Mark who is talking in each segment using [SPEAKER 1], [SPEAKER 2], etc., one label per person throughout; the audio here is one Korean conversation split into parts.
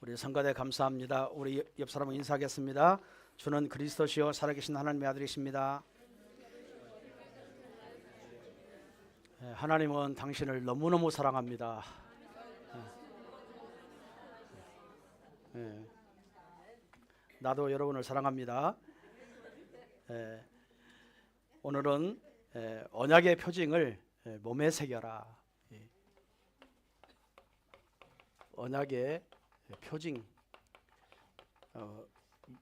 [SPEAKER 1] 우리 성가대 감사합니다. 우리 옆 사람을 인사하겠습니다. 주는 그리스도시요 살아계신 하나님의 아들이십니다. 하나님은 당신을 너무너무 사랑합니다. 나도 여러분을 사랑합니다. 오늘은 언약의 표징을 몸에 새겨라. 언약의 표징,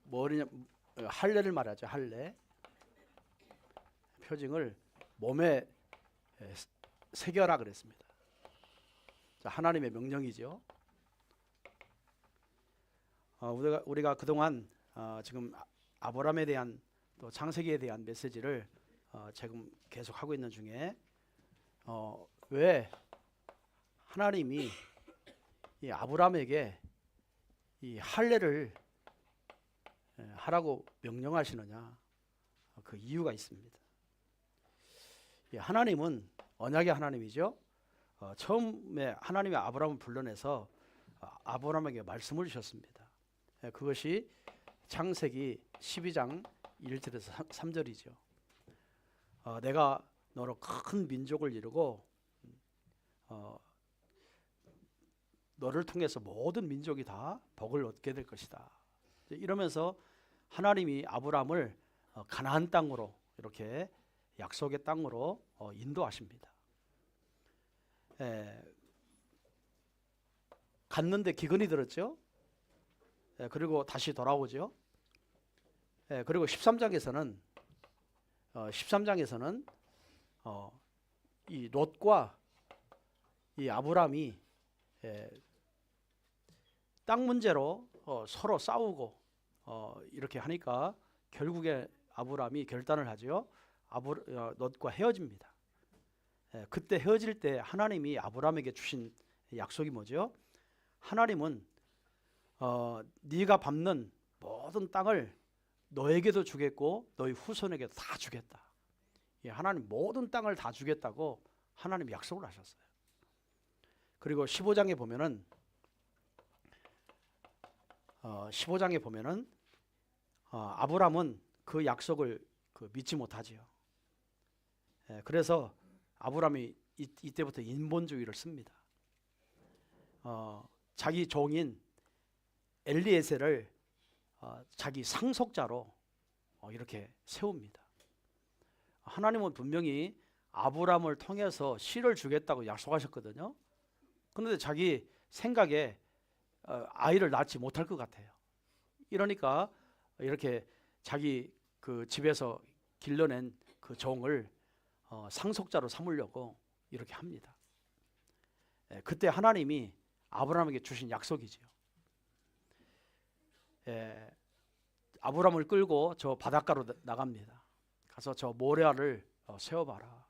[SPEAKER 1] 뭐냐, 할례를 말하죠. 할례 표징을 몸에 새겨라 그랬습니다. 자, 하나님의 명령이죠. 우리가 그동안 지금 아브라함에 대한 또 창세기에 대한 메시지를 지금 계속 하고 있는 중에 왜 하나님이 이 아브라함에게 이 할례를 하라고 명령하시느냐, 그 이유가 있습니다. 하나님은 언약의 하나님이죠. 처음에 하나님이 아브라함을 불러내서 아브라함에게 말씀을 주셨습니다. 그것이 창세기 12장 1절에서 3절이죠. 내가 너로 큰 민족을 이루고 너를 통해서 모든 민족이 다 복을 얻게 될 것이다. 이러면서 하나님이 아브라함을 가나안 땅으로, 이렇게 약속의 땅으로 인도하십니다. 갔는데 기근이 들었죠. 그리고 다시 돌아오죠. 그리고 13장에서는 이 롯과 이 아브라함이 땅 문제로 서로 싸우고 이렇게 하니까 결국에 아브라함이 결단을 하죠. 롯과 헤어집니다. 그때 헤어질 때 하나님이 아브라함에게 주신 약속이 뭐죠? 하나님은 네가 밟는 모든 땅을 너에게도 주겠고 너희 후손에게도 다 주겠다. 하나님 모든 땅을 다 주겠다고 하나님이 약속을 하셨어요. 그리고 15장에 보면은 아브라함은 그 약속을 믿지 못하지요. 그래서 아브라함이 이때부터 인본주의를 씁니다. 자기 종인 엘리에셀을 자기 상속자로 이렇게 세웁니다. 하나님은 분명히 아브라함을 통해서 씨를 주겠다고 약속하셨거든요. 그런데 자기 생각에 아이를 낳지 못할 것 같아요. 이러니까 이렇게 자기 그 집에서 길러낸 그 종을 상속자로 삼으려고 이렇게 합니다. 그때 하나님이 아브라함에게 주신 약속이지요. 아브라함을 끌고 저 바닷가로 나갑니다. 가서 저 모래알을 세워봐라.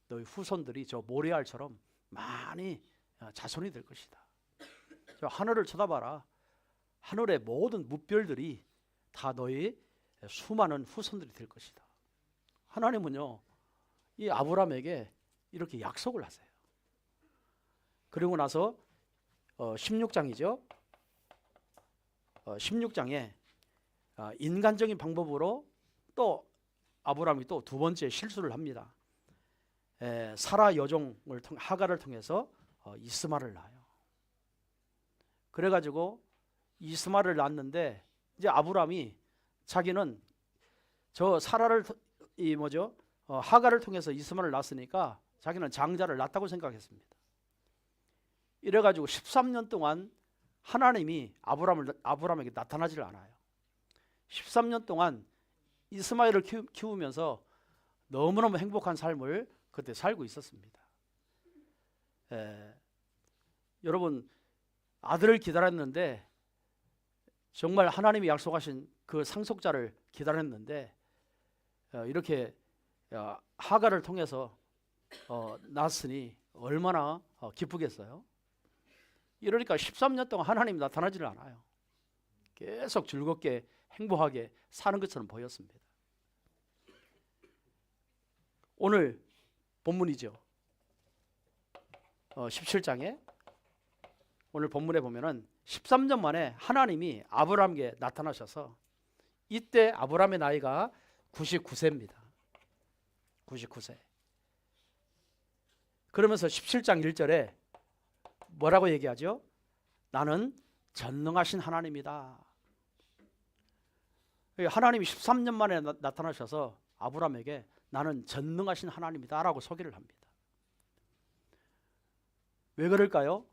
[SPEAKER 1] 너희 후손들이 저 모래알처럼 많이 자손이 될 것이다. 저 하늘을 쳐다봐라. 하늘의 모든 무별들이 다 너희 수많은 후손들이 될 것이다. 하나님은요, 이 아브라함에게 이렇게 약속을 하세요. 그리고 나서 16장이죠. 16장에 인간적인 방법으로 또 아브라함이 또 두 번째 실수를 합니다. 사라 여종을 하가를 통해서 이스마를 낳아요. 그래가지고 이스마를 낳았는데 이제 아브라함이 자기는 저 사라를 하가를 통해서 이스마를 낳았으니까 자기는 장자를 낳았다고 생각했습니다. 이래가지고 13년 동안 하나님이 아브라함에게 나타나질 않아요. 13년 동안 이스마엘을 키우면서 너무너무 행복한 삶을 그때 살고 있었습니다. 여러분, 아들을 기다렸는데 정말 하나님이 약속하신 그 상속자를 기다렸는데 이렇게 하가를 통해서 낳았으니 얼마나 기쁘겠어요. 이러니까 13년 동안 하나님이 나타나지를 않아요. 계속 즐겁게 행복하게 사는 것처럼 보였습니다. 오늘 본문이죠. 17장에 오늘 본문에 보면은 13년 만에 하나님이 아브라함에게 나타나셔서 이때 아브라함의 나이가 99세입니다. 99세. 그러면서 17장 1절에 뭐라고 얘기하죠? 나는 전능하신 하나님이다. 하나님이 13년 만에 나타나셔서 아브라함에게 나는 전능하신 하나님이다 라고 소개를 합니다. 왜 그럴까요?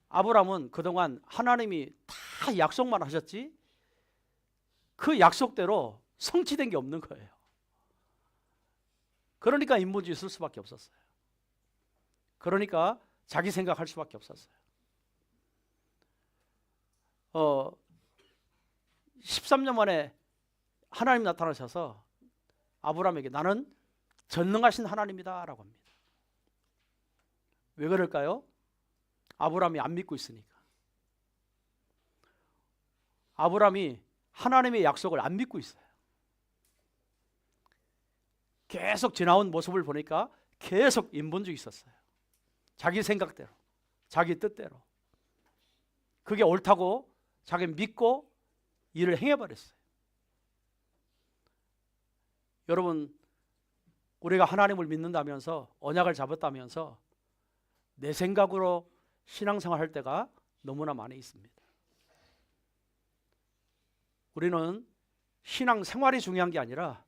[SPEAKER 1] 아브라함은 그동안 하나님이 다 약속만 하셨지 그 약속대로 성취된 게 없는 거예요. 그러니까 인본주의 쓸 수밖에 없었어요. 그러니까 자기 생각할 수밖에 없었어요. 13년 만에 하나님 나타나셔서 아브라함에게 나는 전능하신 하나님이다 라고 합니다. 왜 그럴까요? 아브라함이 안 믿고 있으니까. 아브라함이 하나님의 약속을 안 믿고 있어요. 계속 지나온 모습을 보니까 계속 인본주의 있었어요. 자기 생각대로, 자기 뜻대로. 그게 옳다고 자기 믿고 일을 행해버렸어요. 여러분, 우리가 하나님을 믿는다면서 언약을 잡았다면서 내 생각으로 신앙생활 할 때가 너무나 많이 있습니다. 우리는 신앙생활이 중요한 게 아니라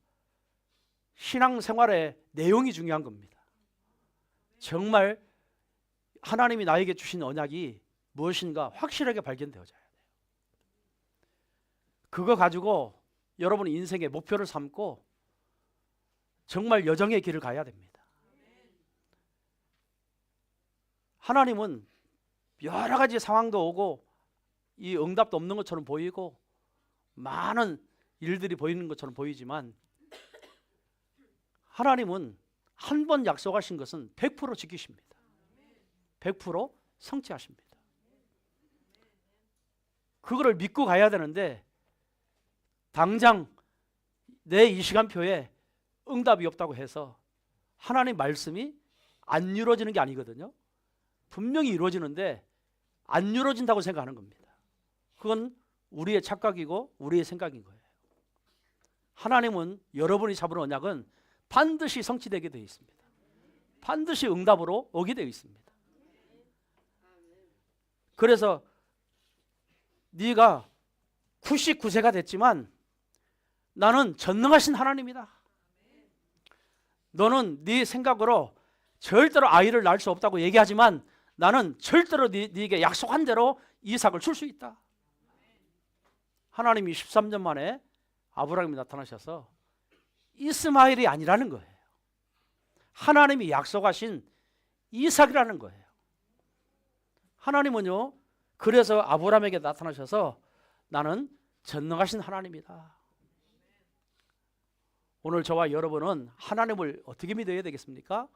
[SPEAKER 1] 신앙생활의 내용이 중요한 겁니다. 정말 하나님이 나에게 주신 언약이 무엇인가 확실하게 발견되어져야 돼요. 그거 가지고 여러분의 인생의 목표를 삼고 정말 여정의 길을 가야 됩니다. 하나님은 여러 가지 상황도 오고 이 응답도 없는 것처럼 보이고 많은 일들이 보이는 것처럼 보이지만 하나님은 한 번 약속하신 것은 100% 지키십니다. 100% 성취하십니다. 그거를 믿고 가야 되는데 당장 내 이 시간표에 응답이 없다고 해서 하나님 말씀이 안 이루어지는 게 아니거든요. 분명히 이루어지는데 안 이루어진다고 생각하는 겁니다. 그건 우리의 착각이고 우리의 생각인 거예요. 하나님은 여러분이 잡은 언약은 반드시 성취되게 되어 있습니다. 반드시 응답으로 오게 되어 있습니다. 그래서 네가 99세가 됐지만 나는 전능하신 하나님이다. 너는 네 생각으로 절대로 아이를 낳을 수 없다고 얘기하지만 나는 절대로 네게 약속한 대로 이삭을 줄 수 있다. 하나님이 13년 만에 아브라함이 나타나셔서 이스마엘이 아니라는 거예요. 하나님이 약속하신 이삭이라는 거예요. 하나님은요, 그래서 아브라함에게 나타나셔서 나는 전능하신 하나님이다. 오늘 저와 여러분은 하나님을 어떻게 믿어야 되겠습니까?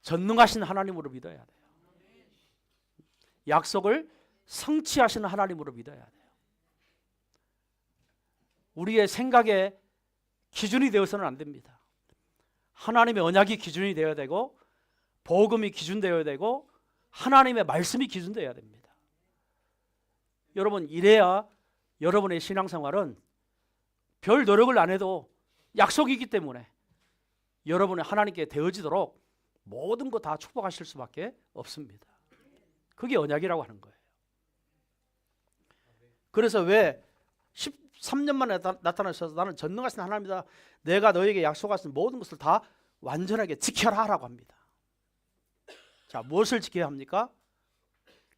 [SPEAKER 1] 전능하신 하나님으로 믿어야 돼요. 약속을 성취하시는 하나님으로 믿어야 돼요. 우리의 생각의 기준이 되어서는 안 됩니다. 하나님의 언약이 기준이 되어야 되고 복음이 기준되어야 되고 하나님의 말씀이 기준되어야 됩니다. 여러분, 이래야 여러분의 신앙생활은 별 노력을 안 해도 약속이기 때문에 여러분의 하나님께 되어지도록 모든 거 다 축복하실 수밖에 없습니다. 그게 언약이라고 하는 거예요. 그래서 왜 13년 만에 나타나셔서 나는 전능하신 하나님이다. 내가 너에게 약속하신 모든 것을 다 완전하게 지켜라 라고 합니다. 자, 무엇을 지켜야 합니까?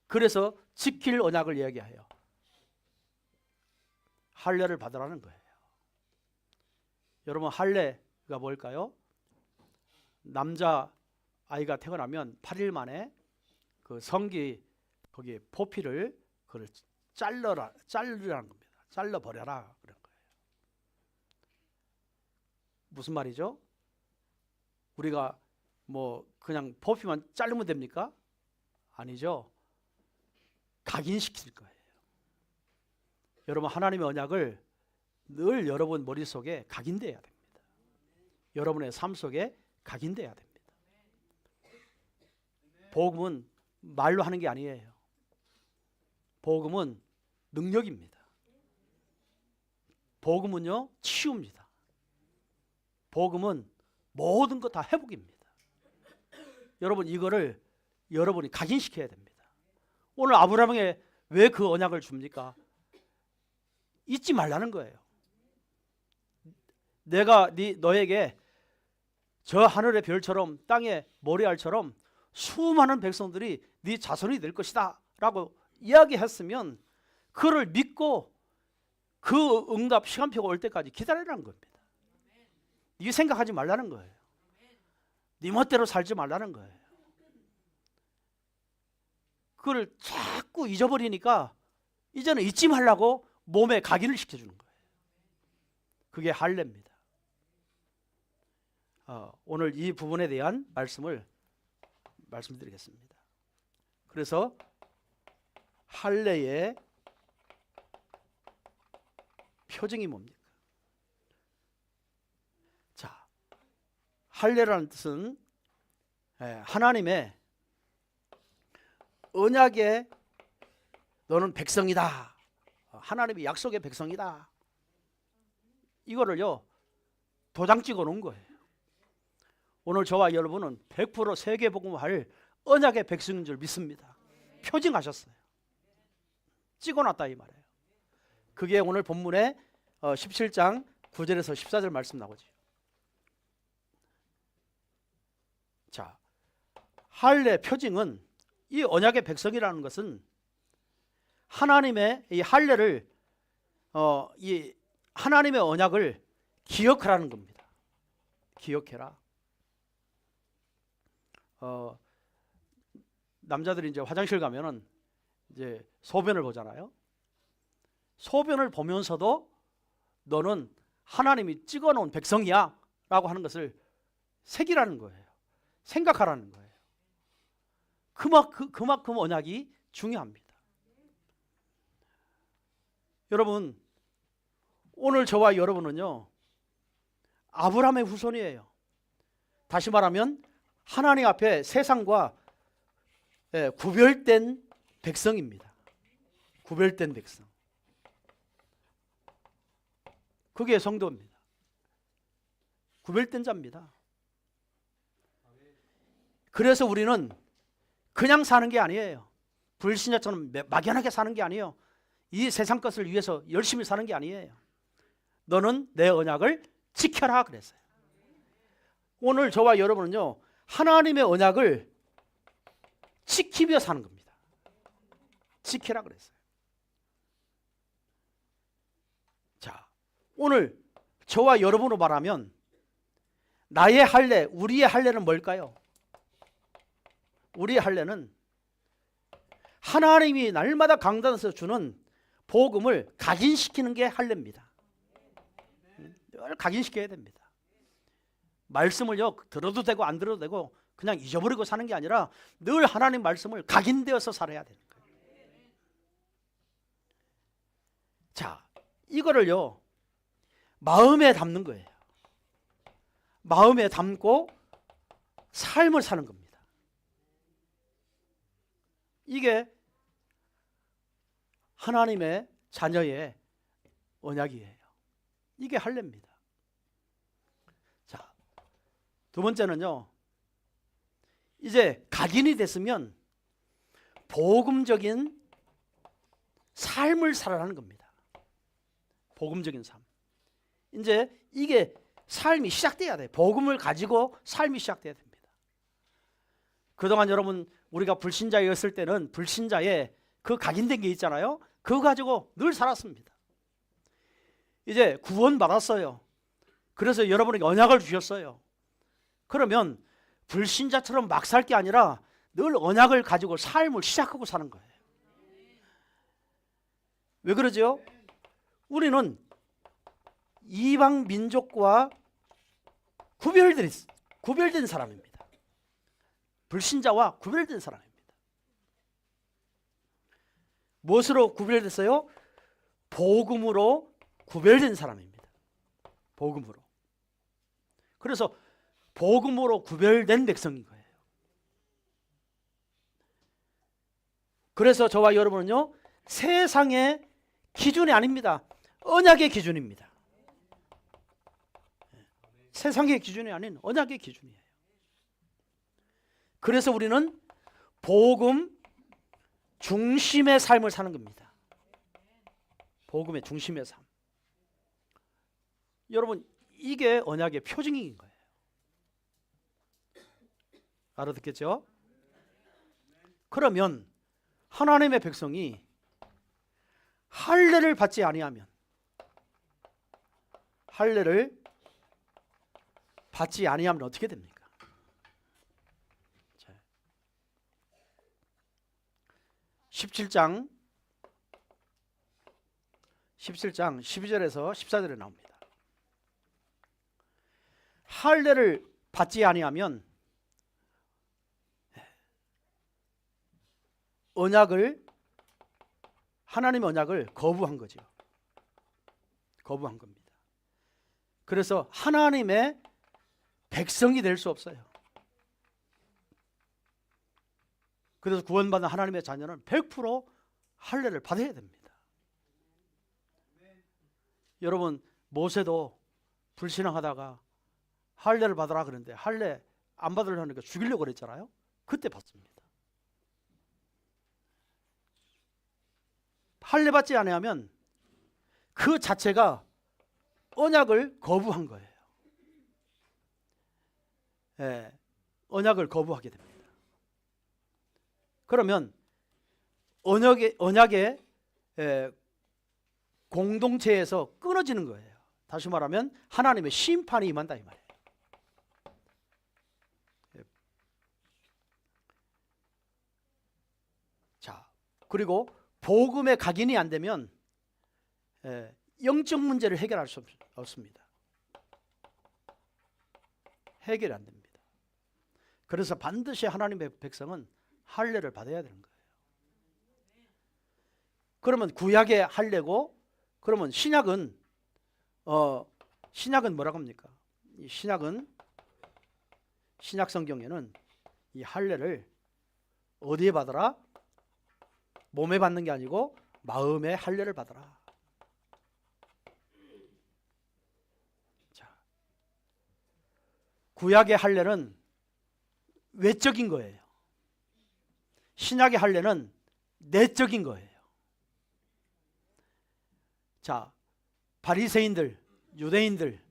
[SPEAKER 1] 그래서 지킬 언약을 이야기해요. 할례를 받으라는 거예요. 여러분, 할례가 뭘까요? 남자 아이가 태어나면 8일 만에 그 성기 거기 포피를 그걸 자르라는 겁니다. 잘라 버려라 그런 거예요. 무슨 말이죠? 우리가 뭐 그냥 포피만 자르면 됩니까? 아니죠. 각인시킬 거예요. 여러분, 하나님의 언약을 늘 여러분 머릿속에 각인돼야 됩니다. 여러분의 삶 속에 각인돼야 됩니다. 복음은 말로 하는 게 아니에요. 복음은 능력입니다. 복음은요, 치유입니다. 복음은 모든 것 다 회복입니다. 여러분, 이거를 여러분이 각인시켜야 됩니다. 오늘 아브라함에게 왜 그 언약을 줍니까? 잊지 말라는 거예요. 내가 너에게 저 하늘의 별처럼 땅의 모래알처럼 수많은 백성들이 네 자손이 될 것이다 라고 이야기했으면 그를 믿고 그 응답 시간표가 올 때까지 기다리라는 겁니다. 이게 생각하지 말라는 거예요. 네 멋대로 살지 말라는 거예요. 그걸 자꾸 잊어버리니까 이제는 잊지 말라고 몸에 각인을 시켜주는 거예요. 그게 할례입니다. 오늘 이 부분에 대한 말씀드리겠습니다. 그래서 할례의 표징이 뭡니까? 자, 할례라는 뜻은 하나님의 언약의 너는 백성이다. 하나님의 약속의 백성이다. 이거를요 도장 찍어 놓은 거예요. 오늘 저와 여러분은 100% 세계복음화할 언약의 백성인 줄 믿습니다. 표징하셨어요. 찍어놨다 이 말이에요. 그게 오늘 본문에 17장 9절에서 14절 말씀 나오죠. 자, 할례 표징은 이 언약의 백성이라는 것은 하나님의 이 할례를 이 하나님의 언약을 기억하라는 겁니다. 기억해라. 남자들이 이제 화장실 가면은 이제 소변을 보잖아요. 소변을 보면서도 너는 하나님이 찍어놓은 백성이야 라고 하는 것을 새기라는 거예요. 생각하라는 거예요. 그만큼 언약이 중요합니다. 여러분, 오늘 저와 여러분은요 아브라함의 후손이에요. 다시 말하면 하나님 앞에 세상과 구별된 백성입니다. 구별된 백성. 그게 성도입니다. 구별된 자입니다. 그래서 우리는 그냥 사는 게 아니에요. 불신자처럼 막연하게 사는 게 아니에요. 이 세상 것을 위해서 열심히 사는 게 아니에요. 너는 내 언약을 지켜라 그랬어요. 오늘 저와 여러분은요 하나님의 언약을 지키며 사는 겁니다. 지키라 그랬어요. 자, 오늘 저와 여러분으로 말하면 나의 할례, 우리의 할례는 뭘까요? 우리의 할례는 하나님이 날마다 강단에서 주는 복음을 각인시키는 게 할례입니다. 늘 각인시켜야 됩니다. 말씀을요 들어도 되고 안 들어도 되고 그냥 잊어버리고 사는 게 아니라 늘 하나님 말씀을 각인되어서 살아야 되는 거예요. 자, 이거를요 마음에 담는 거예요. 마음에 담고 삶을 사는 겁니다. 이게 하나님의 자녀의 언약이에요. 이게 할례입니다. 자, 두 번째는요 이제 각인이 됐으면 복음적인 삶을 살아가는 겁니다. 복음적인 삶. 이제 이게 삶이 시작돼야 돼요. 복음을 가지고 삶이 시작돼야 됩니다. 그동안 여러분 우리가 불신자였을 때는 불신자의 그 각인된 게 있잖아요. 그거 가지고 늘 살았습니다. 이제 구원 받았어요. 그래서 여러분에게 언약을 주셨어요. 그러면 불신자처럼 막 살 게 아니라 늘 언약을 가지고 삶을 시작하고 사는 거예요. 왜 그러죠? 우리는 이방 민족과 구별된 사람입니다. 불신자와 구별된 사람입니다. 무엇으로 구별됐어요? 복음으로 구별된 사람입니다. 복음으로. 그래서 복음으로 구별된 백성인 거예요. 그래서 저와 여러분은요, 세상의 기준이 아닙니다. 언약의 기준입니다. 세상의 기준이 아닌 언약의 기준이에요. 그래서 우리는 복음 중심의 삶을 사는 겁니다. 복음의 중심의 삶. 여러분, 이게 언약의 표징인 거예요. 알아듣겠죠? 그러면 하나님의 백성이 할례를 받지 아니하면, 할례를 받지 아니하면 어떻게 됩니까? 17장 12절에서 14절에 나옵니다. 할례를 받지 아니하면 하나님의 언약을 거부한 거죠. 거부한 겁니다. 그래서 하나님의 백성이 될 수 없어요. 그래서 구원받은 하나님의 자녀는 100% 할례를 받아야 됩니다. 여러분, 모세도 불신앙하다가 할례를 받으라 그러는데 할례 안 받으려니까 죽이려고 그랬잖아요. 그때 받습니다. 할례 받지 않으면 그 자체가 언약을 거부한 거예요. 예, 언약을 거부하게 됩니다. 그러면 언약의 공동체에서 끊어지는 거예요. 다시 말하면 하나님의 심판이 임한다 이 말이에요. 자, 그리고 복음에 각인이 안 되면 영적 문제를 해결할 수 없습니다. 해결이 안 됩니다. 그래서 반드시 하나님의 백성은 할례를 받아야 되는 거예요. 그러면 구약의 할례고, 그러면 신약은 뭐라고 합니까? 이 신약 성경에는 이 할례를 어디에 받아라? 몸에 받는 게 아니고 마음의 할례를 받아라. 자, 구약의 할례는 외적인 거예요. 신약의 할례는 내적인 거예요. 자, 바리새인들, 유대인들,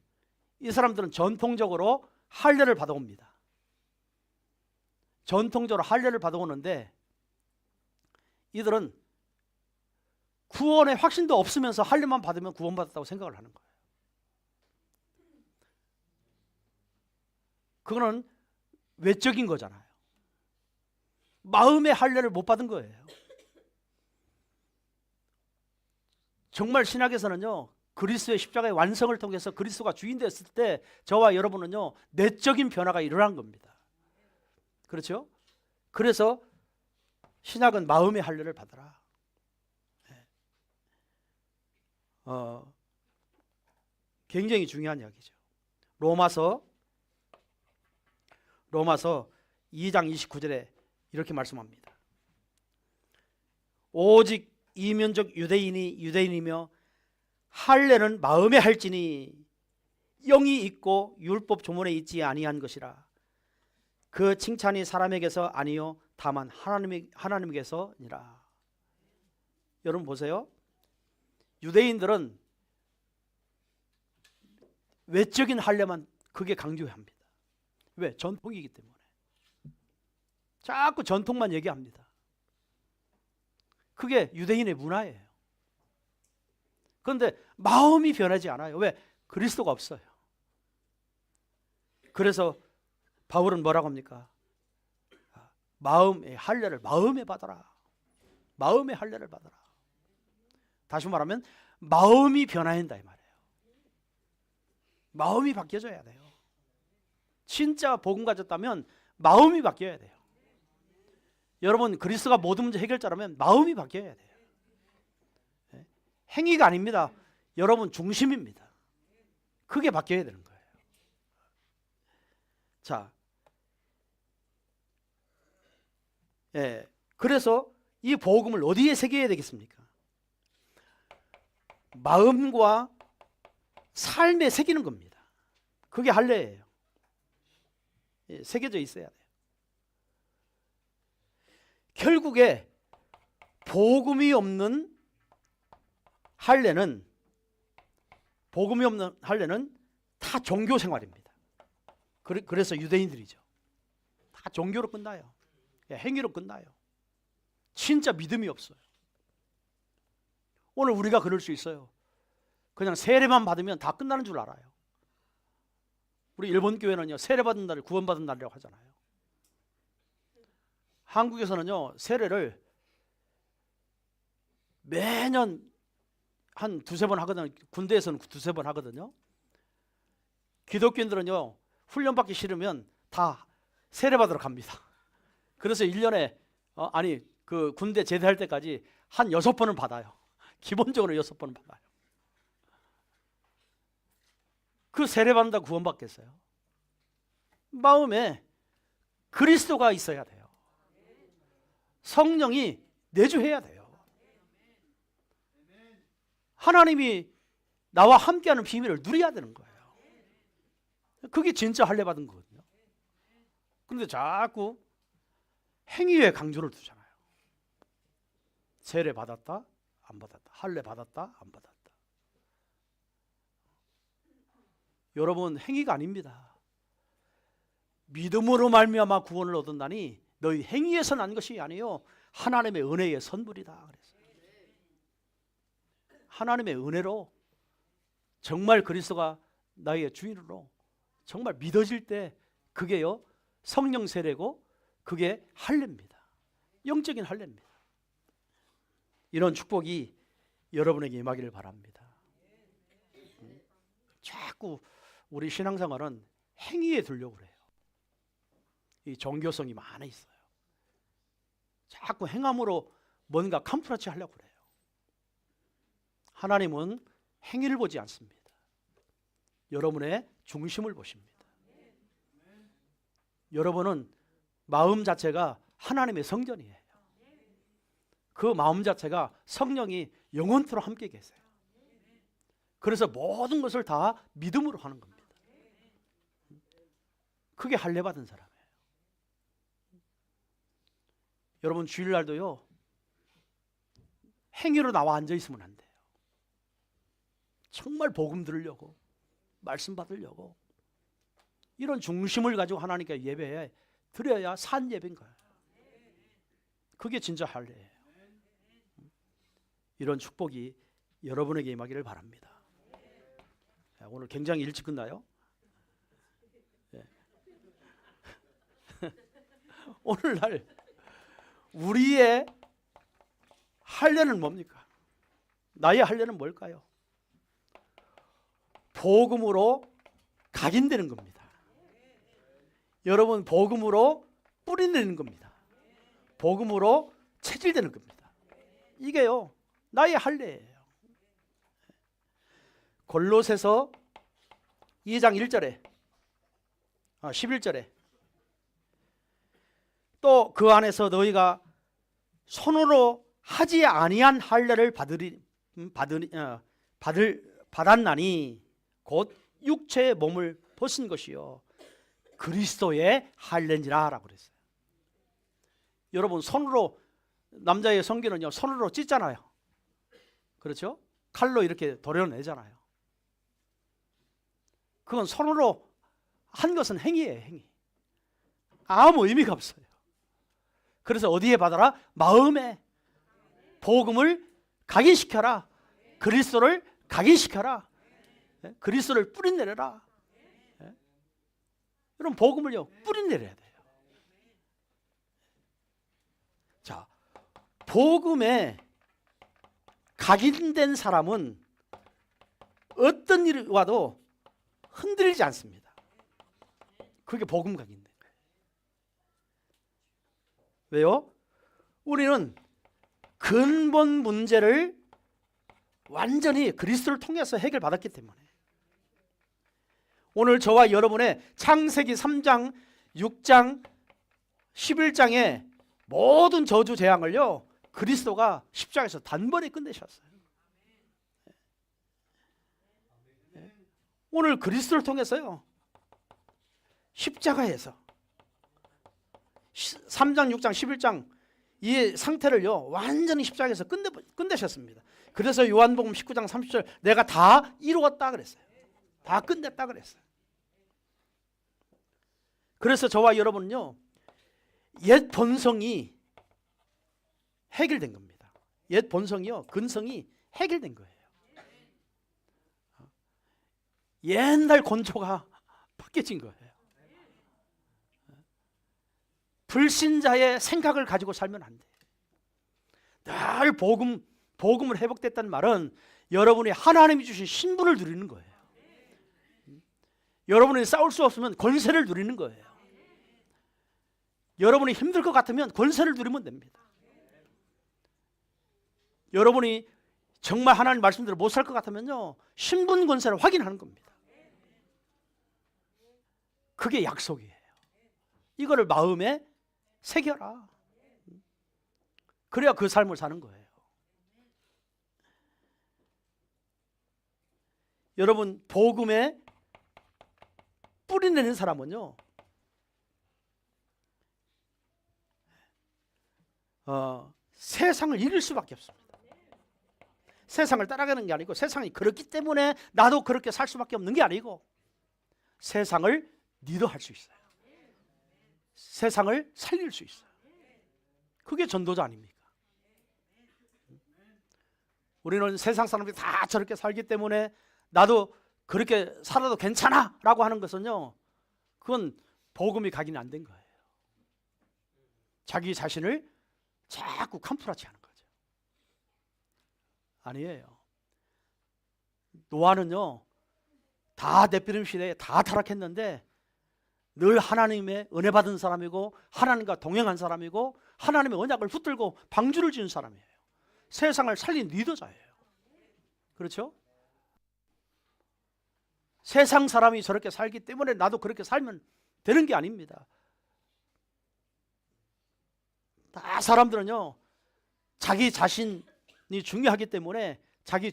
[SPEAKER 1] 이 사람들은 전통적으로 할례를 받아옵니다. 전통적으로 할례를 받아오는데 이들은 구원의 확신도 없으면서 할례만 받으면 구원받았다고 생각을 하는 거예요. 그거는 외적인 거잖아요. 마음의 할례를 못 받은 거예요. 정말 신약에서는요, 그리스도의 십자가의 완성을 통해서 그리스도가 주인 됐을 때 저와 여러분은요, 내적인 변화가 일어난 겁니다. 그렇죠? 그래서 신약은 마음의 할례를 받아라. 굉장히 중요한 이야기죠. 로마서 2장 29절에 이렇게 말씀합니다. 오직 이면적 유대인이 유대인이며 할례는 마음에 할지니 영이 있고 율법 조문에 있지 아니한 것이라. 그 칭찬이 사람에게서 아니요 다만 하나님에게서니라. 여러분 보세요. 유대인들은 외적인 할례만 그게 강조합니다. 왜? 전통이기 때문에. 자꾸 전통만 얘기합니다. 그게 유대인의 문화예요. 그런데 마음이 변하지 않아요. 왜? 그리스도가 없어요. 그래서 바울은 뭐라고 합니까? 마음의 할례를 마음에 받아라. 마음의 할례를 받아라. 다시 말하면 마음이 변화야 한다 이 말이에요. 마음이 바뀌어져야 돼요. 진짜 복음 가졌다면 마음이 바뀌어야 돼요. 여러분, 그리스도가 모든 문제 해결자라면 마음이 바뀌어야 돼요. 행위가 아닙니다. 여러분 중심입니다. 그게 바뀌어야 되는 거예요. 자, 그래서 이 복음을 어디에 새겨야 되겠습니까? 마음과 삶에 새기는 겁니다. 그게 할례예요. 새겨져 있어야 돼요. 결국에 복음이 없는 할례는 다 종교 생활입니다. 그래서 유대인들이죠. 다 종교로 끝나요. 행위로 끝나요. 진짜 믿음이 없어요. 오늘 우리가 그럴 수 있어요. 그냥 세례만 받으면 다 끝나는 줄 알아요. 우리 일본 교회는요, 세례 받은 날을 구원받은 날이라고 하잖아요. 한국에서는요, 세례를 매년 한 두세 번 하거든요. 군대에서는 두세 번 하거든요. 기독교인들은요, 훈련받기 싫으면 다 세례 받으러 갑니다. 그래서 1년에 그 군대 제대할 때까지 한 6번은 받아요. 기본적으로 6번은 받아요. 그 세례 받는다 구원받겠어요? 마음에 그리스도가 있어야 돼요. 성령이 내주해야 돼요. 하나님이 나와 함께하는 비밀을 누려야 되는 거예요. 그게 진짜 할례 받은 거거든요. 그런데 자꾸 행위에 강조를 두잖아요. 세례 받았다, 안 받았다. 할례 받았다, 안 받았다. 여러분, 행위가 아닙니다. 믿음으로 말미암아 구원을 얻었나니 너희 행위에서 난 것이 아니요 하나님의 은혜의 선물이다 그랬어요. 하나님의 은혜로 정말 그리스도가 나의 주인으로 정말 믿어질 때 그게요 성령 세례고 그게 할례입니다. 영적인 할례입니다. 이런 축복이 여러분에게 임하기를 바랍니다. 자꾸 우리 신앙생활은 행위에 들려고 그래요. 이 종교성이 많아 있어요. 자꾸 행함으로 뭔가 캄프라치 하려고 그래요. 하나님은 행위를 보지 않습니다. 여러분의 중심을 보십니다. 여러분은 마음 자체가 하나님의 성전이에요. 그 마음 자체가 성령이 영원토록 함께 계세요. 그래서 모든 것을 다 믿음으로 하는 겁니다. 그게 할례 받은 사람이에요. 여러분 주일날도요 행위로 나와 앉아 있으면 안 돼요. 정말 복음 들으려고 말씀 받으려고 이런 중심을 가지고 하나님께 예배해 드려야 산 예배인 거예요. 그게 진짜 할례예요. 이런 축복이 여러분에게 임하기를 바랍니다. 오늘 굉장히 일찍 끝나요. 오늘날 우리의 할례는 뭡니까? 나의 할례는 뭘까요? 복음으로 각인되는 겁니다. 여러분 복음으로 뿌리내는 겁니다. 복음으로 체질되는 겁니다. 이게요 나의 할례예요. 골로새서 2장 1절에 11절에 또 그 안에서 너희가 손으로 하지 아니한 할례를 받았나니 곧 육체의 몸을 벗은 것이요 그리스도의 할례니라 라고 그랬어요. 여러분 손으로 남자의 성기는요 손으로 찢잖아요. 그렇죠? 칼로 이렇게 도려내잖아요. 그건 손으로 한 것은 행위예요. 행위. 아무 의미가 없어요. 그래서 어디에 받아라? 마음에 복음을 각인시켜라. 그리스도를 각인시켜라. 그리스도를 뿌리내려라. 여러분 복음을요 뿌리내려야 돼요. 자, 복음에 각인된 사람은 어떤 일이 와도 흔들리지 않습니다. 그게 복음 각인된 거예요. 왜요? 우리는 근본 문제를 완전히 그리스도를 통해서 해결받았기 때문에 오늘 저와 여러분의 창세기 3장, 6장, 11장의 모든 저주 재앙을요 그리스도가 십자가에서 단번에 끝내셨어요. 오늘 그리스도를 통해서요, 십자가에서 3장, 6장, 11장 이 상태를요 완전히 십자가에서 끝내셨습니다. 그래서 요한복음 19장 30절 내가 다 이루었다 그랬어요. 다 끝냈다 그랬어요. 그래서 저와 여러분은요, 옛 본성이 해결된 겁니다. 옛 본성이요, 근성이 해결된 거예요. 옛날 건조가 바뀌어진 거예요. 불신자의 생각을 가지고 살면 안 돼요. 늘 복음을 회복됐다는 말은 여러분이 하나님이 주신 신분을 누리는 거예요. 여러분이 싸울 수 없으면 권세를 누리는 거예요. 여러분이 힘들 것 같으면 권세를 누리면 됩니다. 여러분이 정말 하나님 말씀대로 못 살 것 같으면요, 신분 권세를 확인하는 겁니다. 그게 약속이에요. 이거를 마음에 새겨라. 그래야 그 삶을 사는 거예요. 여러분, 복음에 뿌리내는 사람은요, 세상을 잃을 수밖에 없습니다. 세상을 따라가는 게 아니고, 세상이 그렇기 때문에 나도 그렇게 살 수밖에 없는 게 아니고, 세상을 리더할 수 있어요. 세상을 살릴 수 있어요. 그게 전도자 아닙니까? 우리는 세상 사람들이 다 저렇게 살기 때문에 나도 그렇게 살아도 괜찮아 라고 하는 것은요, 그건 복음이 각인이 안 된 거예요. 자기 자신을 자꾸 캄프라치 하는 거죠. 아니에요. 노아는요, 다 넷비름 시대에 다 타락했는데 늘 하나님의 은혜 받은 사람이고, 하나님과 동행한 사람이고, 하나님의 언약을 붙들고 방주를 지은 사람이에요. 세상을 살린 리더자예요. 그렇죠? 세상 사람이 저렇게 살기 때문에 나도 그렇게 살면 되는 게 아닙니다. 다 사람들은요, 자기 자신이 중요하기 때문에 자기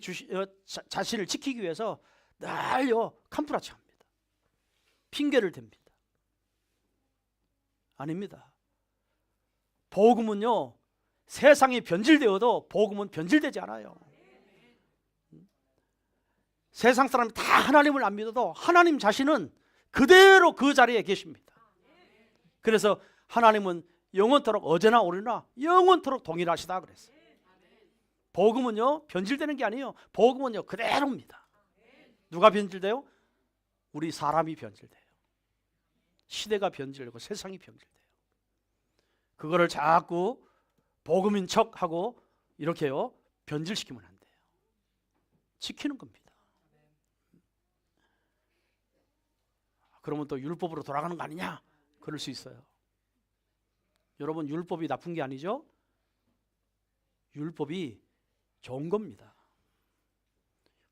[SPEAKER 1] 자신을 지키기 위해서 늘요 캄프라치 합니다. 핑계를 댑니다. 아닙니다. 복음은요, 세상이 변질되어도 복음은 변질되지 않아요. 세상 사람이 다 하나님을 안 믿어도 하나님 자신은 그대로 그 자리에 계십니다. 그래서 하나님은 영원토록 어제나 오늘나 영원토록 동일하시다 그랬어요. 복음은요 변질되는 게 아니에요. 복음은요 그대로입니다. 누가 변질돼요? 우리 사람이 변질돼요. 시대가 변질되고 세상이 변질돼요. 그거를 자꾸 복음인 척하고 이렇게요 변질시키면 안 돼요. 지키는 겁니다. 그러면 또 율법으로 돌아가는 거 아니냐? 그럴 수 있어요. 여러분, 율법이 나쁜 게 아니죠? 율법이 좋은 겁니다.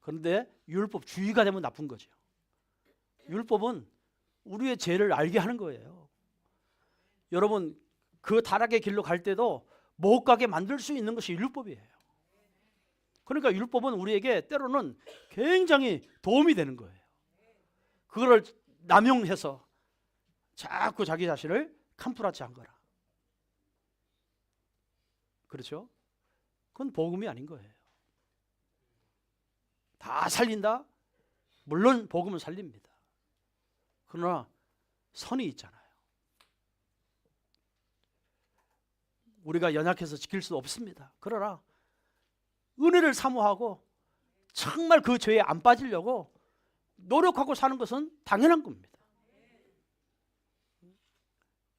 [SPEAKER 1] 그런데 율법주의가 되면 나쁜 거죠. 율법은 우리의 죄를 알게 하는 거예요. 여러분, 그 타락의 길로 갈 때도 못 가게 만들 수 있는 것이 율법이에요. 그러니까 율법은 우리에게 때로는 굉장히 도움이 되는 거예요. 그거를 남용해서 자꾸 자기 자신을 캄프라치 한 거라. 그렇죠? 그건 복음이 아닌 거예요. 다 살린다? 물론 복음은 살립니다. 그러나 선이 있잖아요. 우리가 연약해서 지킬 수 없습니다. 그러나 은혜를 사모하고 정말 그 죄에 안 빠지려고 노력하고 사는 것은 당연한 겁니다.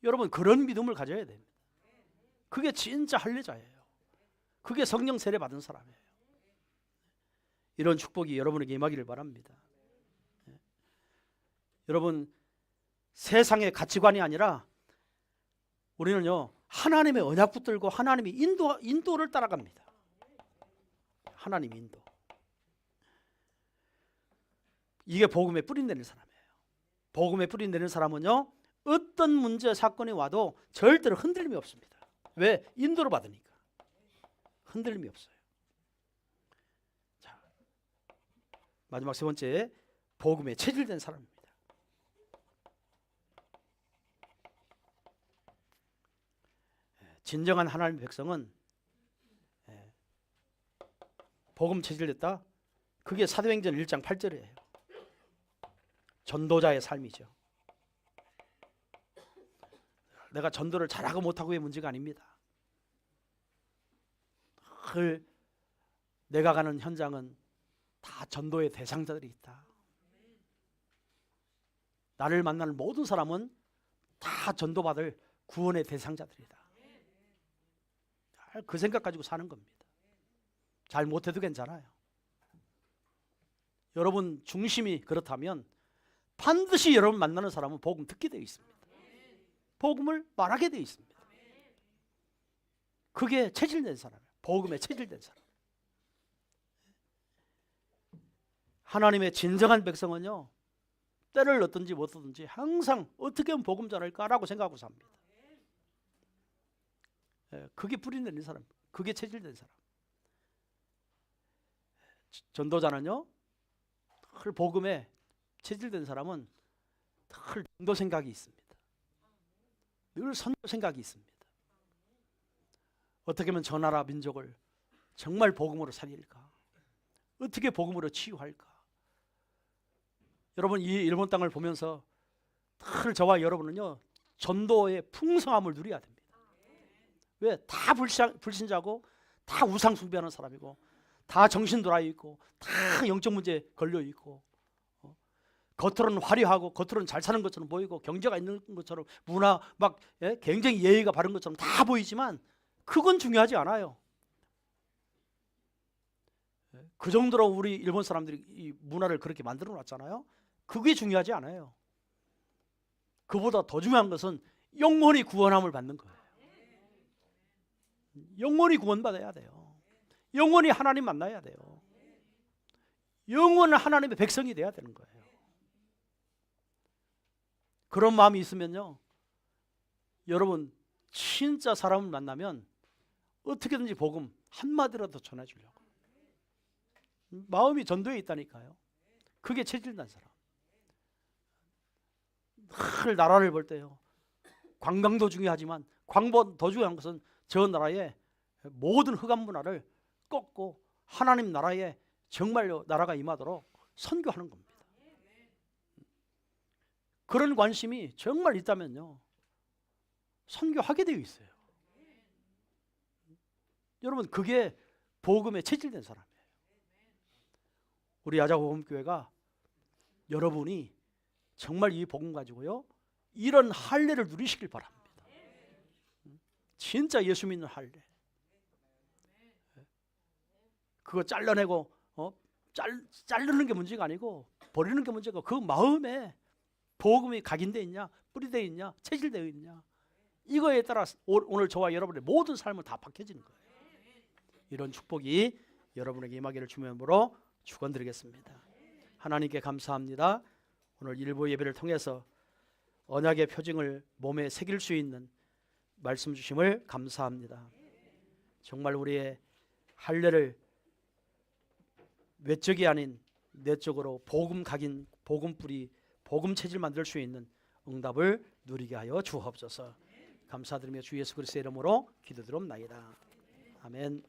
[SPEAKER 1] 여러분, 그런 믿음을 가져야 됩니다. 그게 진짜 할례자예요. 그게 성령 세례 받은 사람이에요. 이런 축복이 여러분에게 임하기를 바랍니다. 여러분, 세상의 가치관이 아니라 우리는요 하나님의 언약 붙들고 하나님의 인도를 따라갑니다. 하나님 인도. 이게 복음에 뿌린내는 사람이에요. 복음에 뿌린내는 사람은요 어떤 문제 사건이 와도 절대로 흔들림이 없습니다. 왜? 인도를 받으니까. 흔들림이 없어요. 자, 마지막 세 번째, 복음에 체질된 사람입니다. 진정한 하나님의 백성은 복음 체질됐다. 그게 사도행전 1장 8절이에요. 전도자의 삶이죠. 내가 전도를 잘하고 못하고의 문제가 아닙니다. 늘 내가 가는 현장은 다 전도의 대상자들이 있다. 나를 만나는 모든 사람은 다 전도받을 구원의 대상자들이다. 그 생각 가지고 사는 겁니다. 잘 못해도 괜찮아요. 여러분 중심이 그렇다면 반드시 여러분 만나는 사람은 복음 듣게 되어 있습니다. 복음을 말하게 되어 있습니다. 그게 체질된 사람이에요. 복음에 체질된 사람. 하나님의 진정한 백성은요, 때를 얻든지 못 얻든지 항상 어떻게 하면 복음 전할까라고 생각하고 삽니다. 그게 뿌리내린 사람, 그게 체질된 사람. 전도자는요, 늘 복음에 체질된 사람은 늘 전도 생각이 있습니다. 늘 선교 생각이 있습니다. 어떻게 하면 저 나라 민족을 정말 복음으로 살릴까? 어떻게 복음으로 치유할까? 여러분 이 일본 땅을 보면서 늘 저와 여러분은요, 전도의 풍성함을 누려야 됩니다. 왜? 다 불신자고 다 우상 숭배하는 사람이고 다 정신 돌아 있고 다 영적 문제 걸려 있고 겉으로는 화려하고 겉으로는 잘 사는 것처럼 보이고 경제가 있는 것처럼 문화 막 굉장히 예의가 바른 것처럼 다 보이지만 그건 중요하지 않아요. 그 정도로 우리 일본 사람들이 이 문화를 그렇게 만들어 놨잖아요. 그게 중요하지 않아요. 그보다 더 중요한 것은 영원히 구원함을 받는 거예요. 영원히 구원받아야 돼요. 영원히 하나님 만나야 돼요. 영원한 하나님의 백성이 돼야 되는 거예요. 그런 마음이 있으면요, 여러분 진짜 사람을 만나면 어떻게든지 복음 한마디라도 전해주려고 마음이 전도에 있다니까요. 그게 체질난 사람. 늘 나라를 볼 때요, 관광도 중요하지만 광보다 더 중요한 것은 저 나라의 모든 흑암 문화를 꺾고 하나님 나라에 정말로 나라가 임하도록 선교하는 겁니다. 그런 관심이 정말 있다면요, 선교하게 되어 있어요. 여러분 그게 복음에 체질된 사람이에요. 우리 야자복음교회가 여러분이 정말 이 복음 가지고요, 이런 할례를 누리시길 바랍니다. 진짜 예수 믿는 할례. 그거 잘라내고 자르는 게 문제가 아니고 버리는 게 문제고, 그 마음에 복음이 각인되어 있냐, 뿌리되어 있냐, 체질되어 있냐, 이거에 따라 오늘 저와 여러분의 모든 삶은 다 바뀌어지는 거예요. 이런 축복이 여러분에게 임하기를 주님의 이름으로 축원드리겠습니다. 하나님께 감사합니다. 오늘 일부 예배를 통해서 언약의 표징을 몸에 새길 수 있는 말씀 주심을 감사합니다. 정말 우리의 할례를 외적이 아닌 내적으로 복음 각인, 복음 뿌리, 복음 체질 만들 수 있는 응답을 누리게 하여 주옵소서. 감사드리며 주 예수 그리스도의 이름으로 기도드리옵나이다. 아멘.